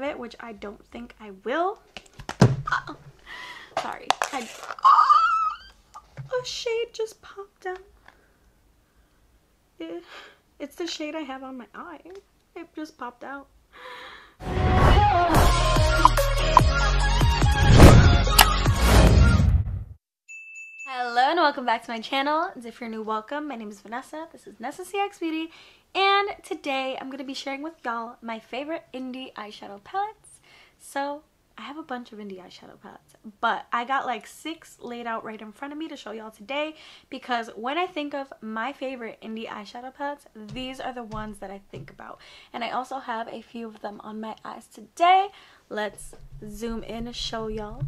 it, which I don't think I will. Sorry. A shade just popped out. It's the shade I have on my eye. It just popped out. Hello and welcome back to my channel. As if you're new, welcome. My name is Vanessa. This is Nessa CX Beauty, and today I'm going to be sharing with y'all my favorite indie eyeshadow palettes. So I have a bunch of indie eyeshadow palettes, but I got like 6 laid out right in front of me to show y'all today, because when I think of my favorite indie eyeshadow palettes, these are the ones that I think about. And I also have a few of them on my eyes today. Let's zoom in and show y'all.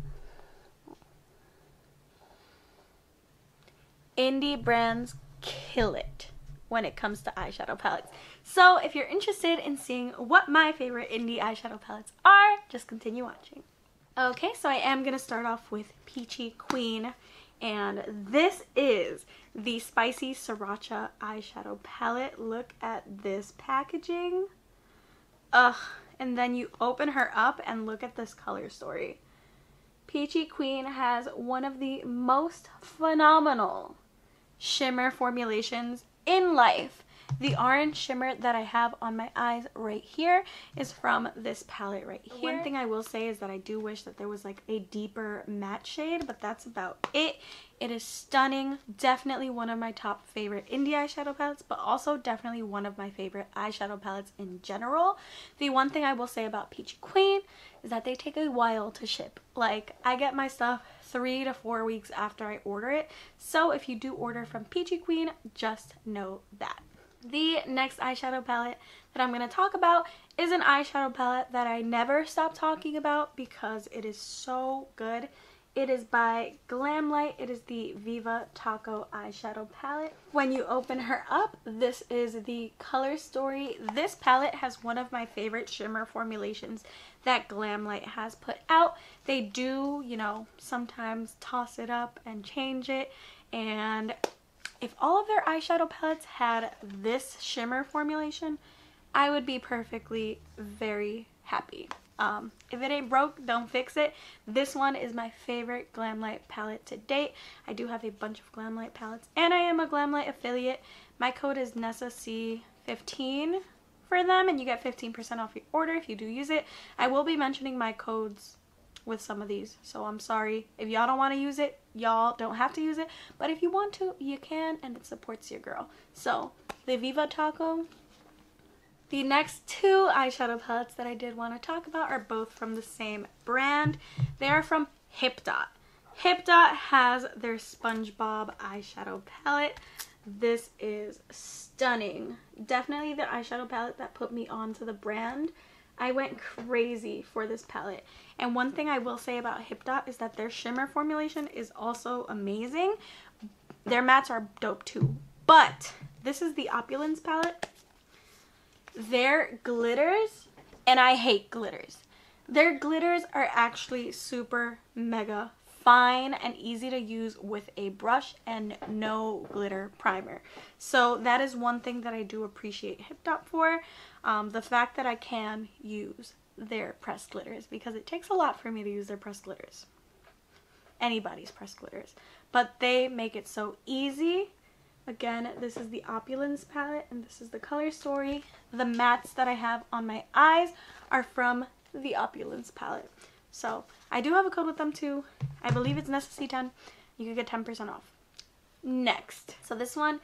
Indie brands kill it when it comes to eyeshadow palettes. So if you're interested in seeing what my favorite indie eyeshadow palettes are, just continue watching. Okay, so I am going to start off with Peachy Queen, and this is the Spicy Sriracha eyeshadow palette. Look at this packaging. Ugh, and then you open her up and look at this color story. Peachy Queen has one of the most phenomenal shimmer formulations in life. The orange shimmer that I have on my eyes right here is from this palette right here. One thing I will say is that I do wish that there was like a deeper matte shade, but that's about it. It is stunning. Definitely one of my top favorite indie eyeshadow palettes, but also definitely one of my favorite eyeshadow palettes in general. The one thing I will say about Peachy Queen is that they take a while to ship. Like, I get my stuff 3 to 4 weeks after I order it. So if you do order from Peachy Queen, just know that. The next eyeshadow palette that I'm going to talk about is an eyeshadow palette that I never stop talking about because it is so good. It is by Glamlight. It is the Viva Taco eyeshadow palette. When you open her up, this is the color story. This palette has one of my favorite shimmer formulations that Glamlight has put out. They do, you know, sometimes toss it up and change it, and if all of their eyeshadow palettes had this shimmer formulation, I would be perfectly very happy. If it ain't broke, don't fix it. This one is my favorite Glamlight palette to date. I do have a bunch of Glamlight palettes, and I am a Glamlight affiliate. My code is NESSAC15 for them, and you get 15% off your order if you do use it. I will be mentioning my codes with some of these, so I'm sorry if y'all don't want to use it. Y'all don't have to use it, but if you want to, you can, and it supports your girl. So the Viva Taco. The next 2 eyeshadow palettes that I did want to talk about are both from the same brand. They are from Hipdot. Hipdot has their SpongeBob eyeshadow palette. This is stunning. Definitely the eyeshadow palette that put me onto the brand. I went crazy for this palette. And one thing I will say about Hipdot is that their shimmer formulation is also amazing. Their mattes are dope too. But this is the Opulence palette. Their glitters, and I hate glitters, their glitters are actually super mega fine and easy to use with a brush and no glitter primer. So that is one thing that I do appreciate Hipdot for. The fact that I can use their pressed glitters, because it takes a lot for me to use their pressed glitters. Anybody's pressed glitters. But they make it so easy. Again, this is the Opulence palette, and this is the color story. The mattes that I have on my eyes are from the Opulence palette. So I do have a code with them too. I believe it's NESSAC10. You can get 10% off. Next, so this one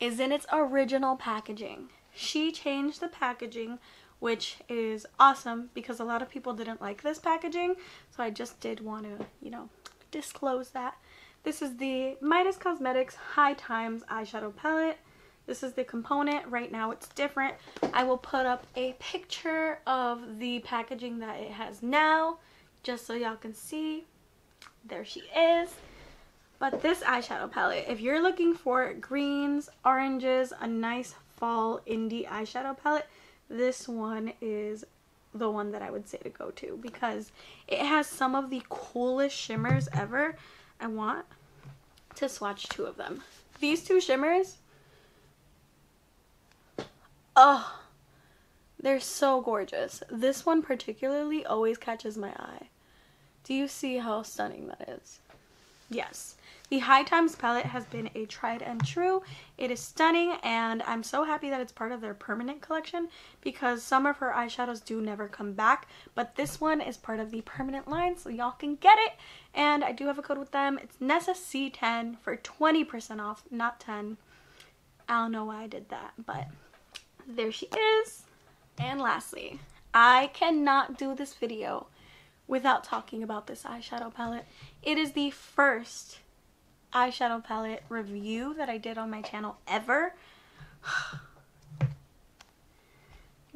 is in its original packaging. She changed the packaging, which is awesome because a lot of people didn't like this packaging. So I just did want to, you know, disclose that. This is the Midas Cosmetics High Times eyeshadow palette. This is the component. Right now it's different. I will put up a picture of the packaging that it has now, just so y'all can see. There she is. But this eyeshadow palette, if you're looking for greens, oranges, a nice fall indie eyeshadow palette, this one is the one that I would say to go to, because it has some of the coolest shimmers ever. I want to swatch 2 of them. These 2 shimmers, oh, They're so gorgeous. This one particularly always catches my eye. Do you see how stunning that is? Yes. The High Times palette has been a tried and true. It is stunning, and I'm so happy that it's part of their permanent collection because some of her eyeshadows do never come back, but this one is part of the permanent line, so y'all can get it. And I do have a code with them. It's Nessa C10 for 20% off, not 10. I don't know why I did that, but there she is. And lastly, I cannot do this video without talking about this eyeshadow palette. It is the first eyeshadow palette review that I did on my channel ever.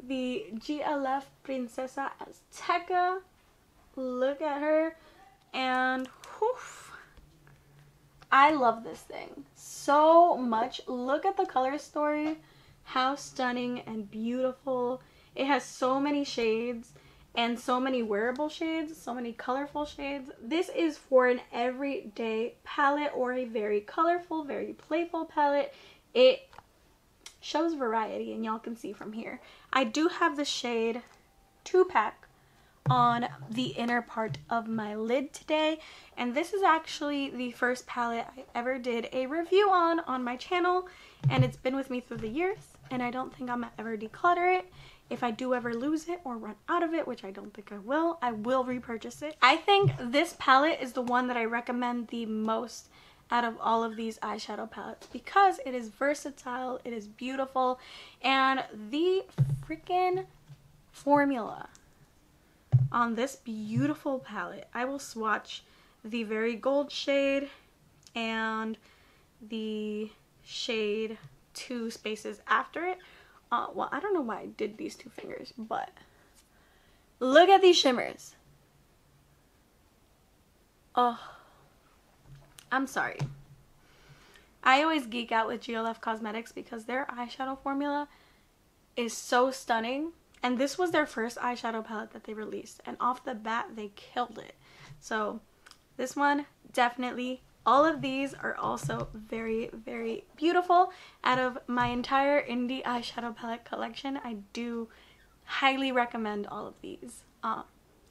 The GLF Princesa Azteca. Look at her. And whew, I love this thing so much. Look at the color story. How stunning and beautiful. It has so many shades and so many wearable shades, so many colorful shades. This is for an everyday palette or a very colorful, very playful palette. It shows variety, and y'all can see from here. I do have the shade 2-pack on the inner part of my lid today, and this is actually the first palette I ever did a review on my channel, and it's been with me through the years, and I don't think I'm gonna ever declutter it. If I do ever lose it or run out of it, which I don't think I will repurchase it. I think this palette is the one that I recommend the most out of all of these eyeshadow palettes because it is versatile, it is beautiful, and the freaking formula on this beautiful palette. I will swatch the very gold shade and the shade 2 spaces after it. Well, I don't know why I did these 2 fingers, but look at these shimmers. Oh, I'm sorry. I always geek out with GLF Cosmetics because their eyeshadow formula is so stunning. And this was their first eyeshadow palette that they released. And off the bat, they killed it. So this one, definitely. All of these are also very, very beautiful. Out of my entire indie eyeshadow palette collection, I do highly recommend all of these. And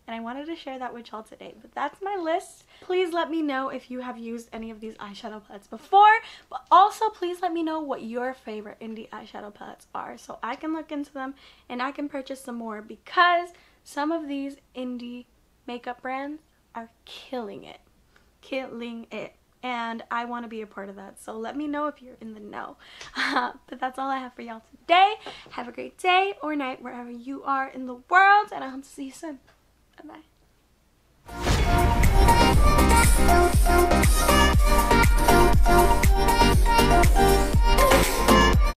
I wanted to share that with y'all today. But that's my list. Please let me know if you have used any of these eyeshadow palettes before. But also, please let me know what your favorite indie eyeshadow palettes are so I can look into them and I can purchase some more because some of these indie makeup brands are killing it. Killing it. And I want to be a part of that. So let me know if you're in the know. But that's all I have for y'all today. Have a great day or night wherever you are in the world. And I hope to see you soon. Bye-bye.